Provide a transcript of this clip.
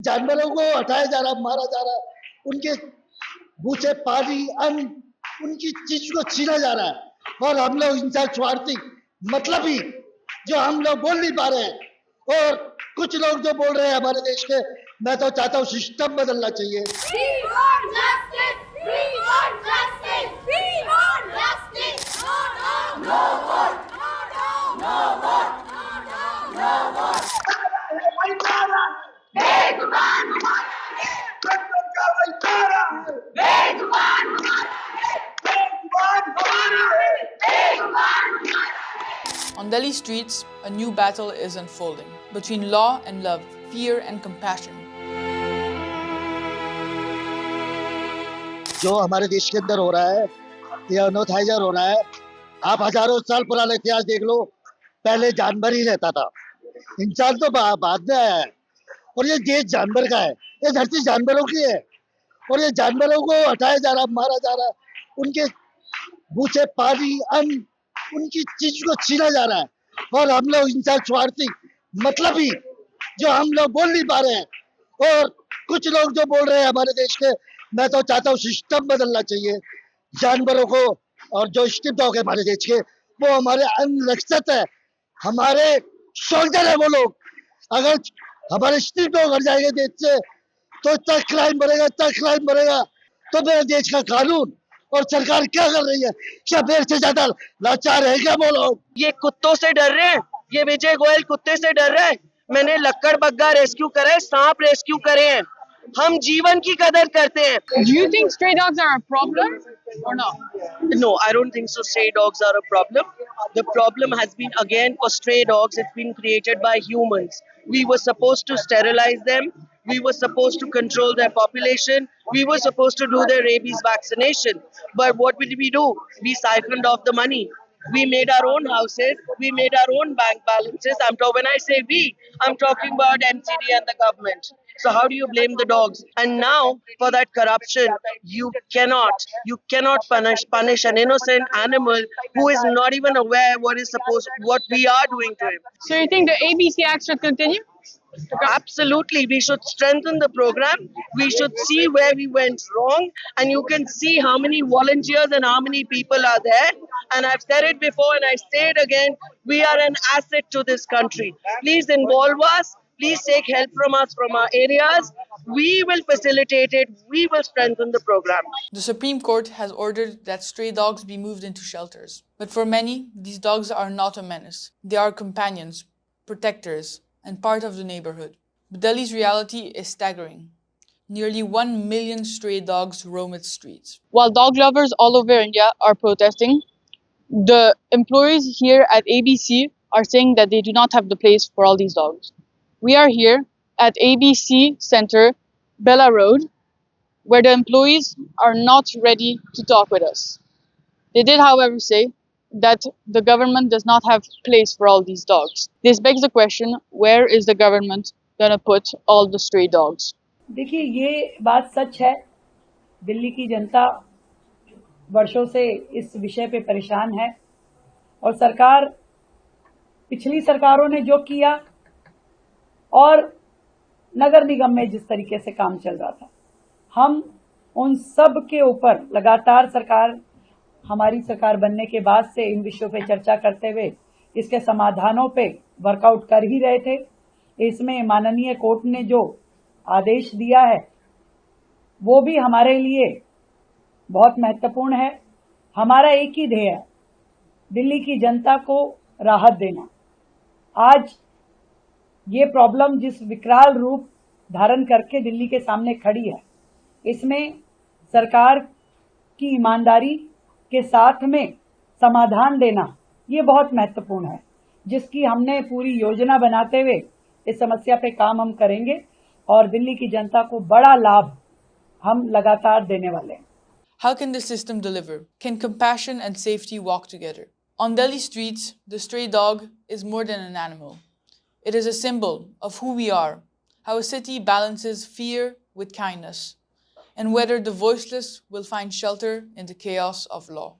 जानवरों को हटाया जा रहा, मारा जा रहा, उनके भूसे पानी अन्न उनकी चीज को छीना जा रहा है और हम लोग इंसान स्वार्थी मतलब ही जो हम लोग बोल नहीं पा रहे हैं और कुछ लोग जो बोल रहे हैं हमारे देश के, मैं तो चाहता हूँ सिस्टम बदलना चाहिए। We want justice! We want justice! We want justice! No, no, no more! No, no, no more! No, no, no more! On Delhi streets, a new battle is unfolding between law and love, fear and compassion. जो हमारे देश के अंदर हो रहा है, ये अनोथाइजर हो रहा है। आप हजारों साल पुराना इतिहास देख लो, पहले जानवर ही रहता था, इंसान तो बाद में आया है और ये देश जानवर का है, ये धरती जानवरों की है और ये जानवरों को हटाया जा रहा, मारा जा रहा, उनके भूसे पानी अन्न उनकी चीज को छीना जा रहा है और हम लोग इंसान स्वार्थी मतलब ही जो हम लोग बोल नहीं पा रहे हैं और कुछ लोग जो बोल रहे हैं हमारे देश के, मैं तो चाहता हूँ सिस्टम बदलना चाहिए। जानवरों को और जो स्ट्रिप डॉग है हमारे देश के, वो हमारे अन्न रक्षक है, हमारे सोल्जर है वो लोग। अगर हमारे स्ट्रिप डॉग हट जाएंगे देश से तो इतना क्राइम बढ़ेगा तो मेरे देश का कानून और सरकार क्या कर रही है? क्या मेरे से ज्यादा लाचार है क्या वो लोग? ये कुत्तों से डर रहे हैं, ये विजय गोयल कुत्ते से डर रहे हैं। मैंने लक्कड़ बग्गा रेस्क्यू करे, सांप रेस्क्यू करे हैं। हम जीवन की कदर करते हैं। Do you think stray dogs are a problem or not? No, I don't think so. Stray dogs are a problem. The problem has been again for stray dogs. It's been created by humans. We were supposed to sterilize them. We were supposed to control their population. We were supposed to do their rabies vaccination. But what did we do? We siphoned off the money. We made our own houses. We made our own bank balances. When I say we, I'm talking about MCD and the government. So how do you blame the dogs? And now for that corruption, you cannot punish an innocent animal who is not even aware what we are doing to him. So you think the ABC Act should continue? Absolutely, we should strengthen the program. We should see where we went wrong, and you can see how many volunteers and how many people are there. And I've said it before and I say it again, we are an asset to this country. Please involve us. Please take help from us from our areas. We will facilitate it. We will strengthen the program. The Supreme Court has ordered that stray dogs be moved into shelters. But for many, these dogs are not a menace. They are companions, protectors, and part of the neighborhood. But Delhi's reality is staggering. Nearly 1 million stray dogs roam its streets. While dog lovers all over India are protesting, the employees here at ABC are saying that they do not have the place for all these dogs. We are here at ABC Center, Bella Road, where the employees are not ready to talk with us. They did, however, say that the government does not have place for all these dogs. This begs the question, where is the government going to put all the stray dogs? देखिए, ये बात सच है। दिल्ली की जनता वर्षों से इस विषय पे परेशान है और सरकार, पिछली सरकारों ने जो किया और नगर निगम में जिस तरीके से काम चल रहा था, हम उन सब के ऊपर लगातार हमारी सरकार बनने के बाद से इन विषयों पे चर्चा करते हुए इसके समाधानों पे वर्कआउट कर ही रहे थे। इसमें माननीय कोर्ट ने जो आदेश दिया है वो भी हमारे लिए बहुत महत्वपूर्ण है। हमारा एक ही ध्येय है, दिल्ली की जनता को राहत देना। आज ये प्रॉब्लम जिस विकराल रूप धारण करके दिल्ली के सामने खड़ी है, इसमें सरकार की ईमानदारी के साथ में समाधान देना ये बहुत महत्वपूर्ण है, जिसकी हमने पूरी योजना बनाते हुए इस समस्या पे काम हम करेंगे और दिल्ली की जनता को बड़ा लाभ हम लगातार देने वाले हैं। How can the system deliver? Can compassion and safety walk together? On Delhi streets, the stray dog is more than an animal. It is a symbol of who we are, how a city balances fear with kindness, and whether the voiceless will find shelter in the chaos of law.